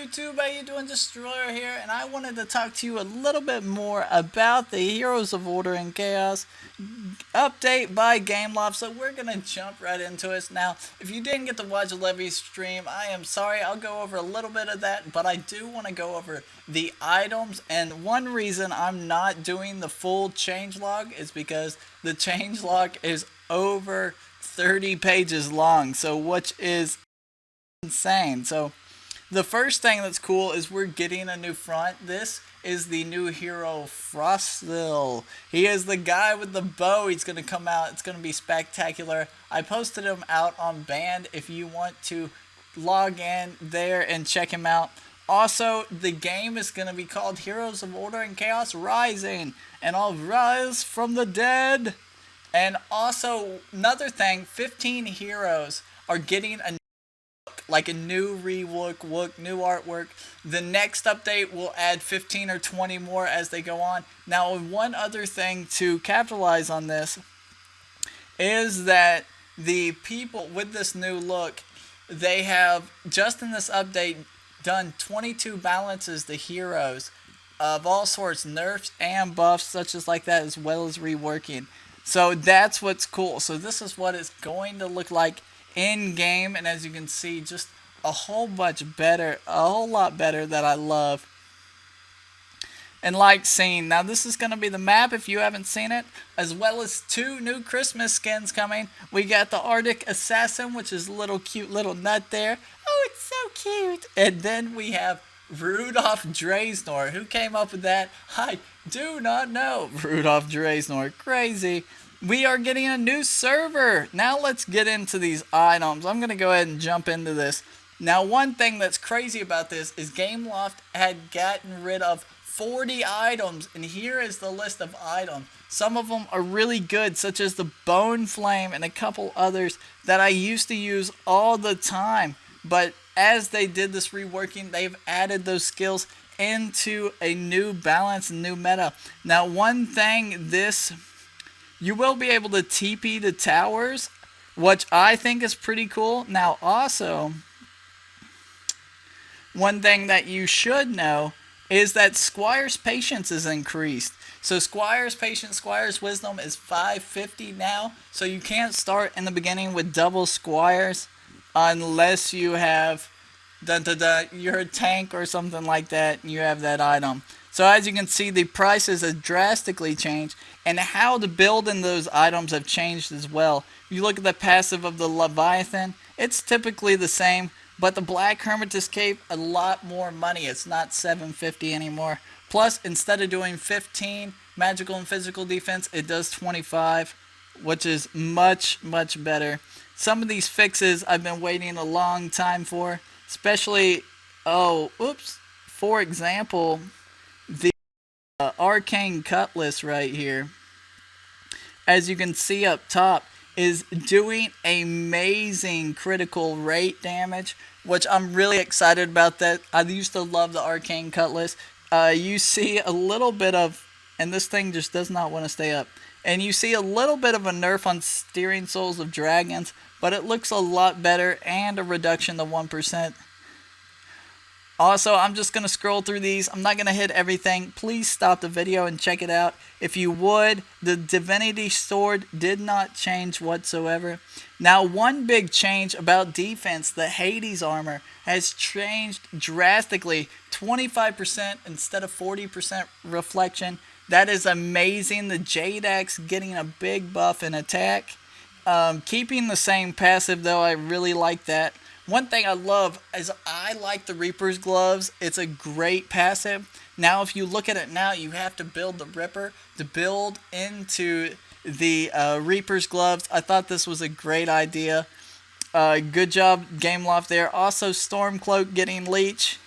YouTube? How you doing? Destroyer here, and I wanted to talk to you a little bit more about the Heroes of Order and Chaos update by Gameloft. So we're gonna jump right into it. Now, if you didn't get to watch Levy's stream, I am sorry. I'll go over a little bit of that, but I do want to go over the items. And one reason I'm not doing the full changelog is because the changelog is over 30 pages long, so which is insane. So the first thing that's cool is we're getting a new front. This is the new hero Frostville. He is the guy with the bow. He's going to come out. It's going to be spectacular. I posted him out on Band if you want to log in there and check him out. Also, the game is going to be called Heroes of Order and Chaos Rising, and I'll rise from the dead. And also, another thing, 15 heroes are getting a new relook, new artwork. The next update will add 15 or 20 more as they go on. Now, one other thing to capitalize on this is that the people with this new look, they have, just in this update, done 22 balances to heroes of all sorts, nerfs and buffs, such as like that, as well as reworking. So that's what's cool. So this is what it's going to look like in game, and as you can see, just a whole lot better that I love and like seeing. Now this is going to be the map if you haven't seen it, as well as 2 new Christmas skins coming. We got the Arctic Assassin, which is a little cute little nut there. Oh, it's so cute. And then we have Rudolph Dresnor. Who came up with that? I do not know. Rudolph Dresnor, crazy. We are getting a new server. Now let's get into these items. I'm going to go ahead and jump into this. Now, one thing that's crazy about this is Gameloft had gotten rid of 40 items, and here is the list of items. Some of them are really good, such as the Bone Flame and a couple others that I used to use all the time. But as they did this reworking, they've added those skills into a new balance and new meta. Now, one thing, you will be able to TP to towers, which I think is pretty cool. Now, also, one thing that you should know is that Squire's Patience is increased. So Squire's Patience, Squire's Wisdom is 550 now. So you can't start in the beginning with double Squires unless you have you're a tank or something like that and you have that item. So as you can see, the prices have drastically changed, and how to build in those items have changed as well. If you look at the passive of the Leviathan, it's typically the same, but the Black Hermitage Cape, a lot more money. It's not 750 anymore. Plus, instead of doing 15 magical and physical defense, it does 25, which is much, much better. Some of these fixes I've been waiting a long time for, especially, for example, the Arcane Cutlass right here, as you can see up top, is doing amazing critical rate damage, which I'm really excited about that. I used to love the Arcane Cutlass. You see a little bit of, and this thing just does not want to stay up, and you see a little bit of a nerf on Steering Souls of Dragons, but it looks a lot better, and a reduction to 1%. Also, I'm just going to scroll through these. I'm not going to hit everything. Please stop the video and check it out. If you would, the Divinity Sword did not change whatsoever. Now, one big change about defense, the Hades armor has changed drastically. 25% instead of 40% reflection. That is amazing. The Jade Axe getting a big buff in attack. Keeping the same passive, though, I really like that. One thing I love is I like the Reaper's Gloves. It's a great passive. Now, if you look at it now, you have to build the Ripper to build into the Reaper's Gloves. I thought this was a great idea. Good job, Gameloft there. Also, Stormcloak getting Leech.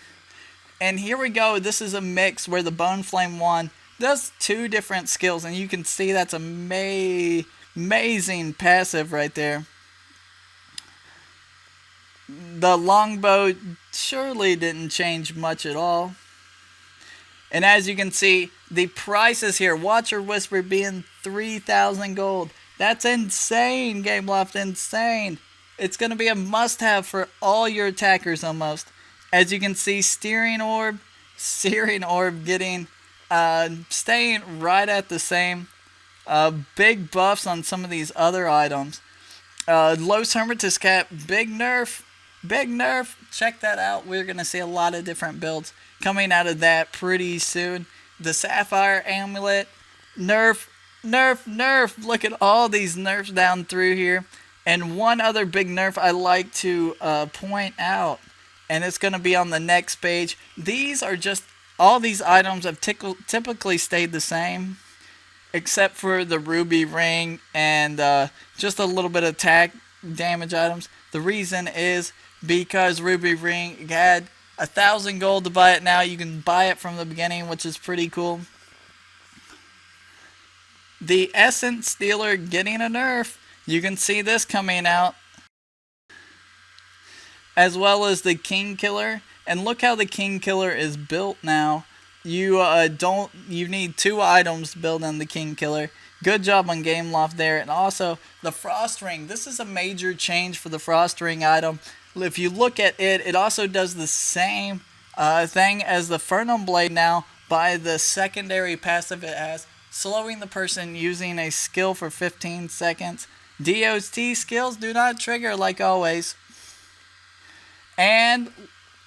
And here we go. This is a mix where the Bone Flame one does 2 different skills. And you can see that's amazing passive right there. The Longbow surely didn't change much at all. And as you can see, the prices here, Watcher Whisper being 3,000 gold. That's insane, Gameloft, insane. It's going to be a must-have for all your attackers almost. As you can see, steering orb getting, staying right at the same. Big buffs on some of these other items. Low Hermitage Cap, big nerf. Big nerf. Check that out. We're going to see a lot of different builds coming out of that pretty soon. The Sapphire Amulet, nerf, nerf, nerf. Look at all these nerfs down through here. And one other big nerf I like to point out, and it's going to be on the next page. These are just, all these items have typically stayed the same, except for the ruby ring and just a little bit of attack damage items. The reason is because ruby ring had 1,000 gold to buy it. Now you can buy it from the beginning, which is pretty cool. The Essence Stealer getting a nerf. You can see this coming out, as well as the King Killer. And look how the King Killer is built now. You need 2 items to build on the King Killer. Good job on Gameloft there. And also the Frost Ring. This is a major change for the Frost Ring item. If you look at it, it also does the same thing as the Fernum Blade now by the secondary passive it has, slowing the person using a skill for 15 seconds. DOT skills do not trigger like always. And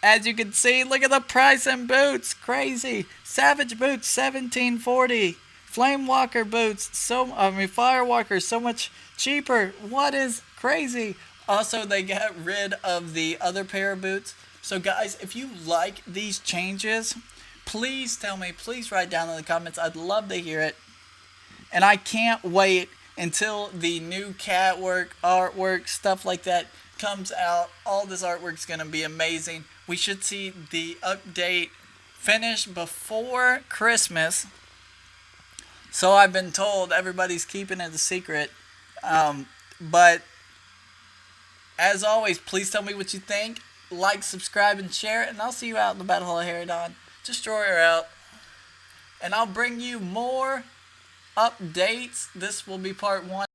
as you can see, look at the price in boots. Crazy. Savage boots, 1740. Flamewalker boots, Firewalker, so much cheaper. What is crazy? Also, they got rid of the other pair of boots. So guys, if you like these changes, please tell me. Please write down in the comments. I'd love to hear it. And I can't wait until the new catwork, artwork, stuff like that comes out. All this artwork's going to be amazing. We should see the update finish before Christmas. So I've been told. Everybody's keeping it a secret. But as always, please tell me what you think. Like, subscribe, and share it. And I'll see you out in the Battle of Herodon. Destroyer out. And I'll bring you more updates. This will be part 1.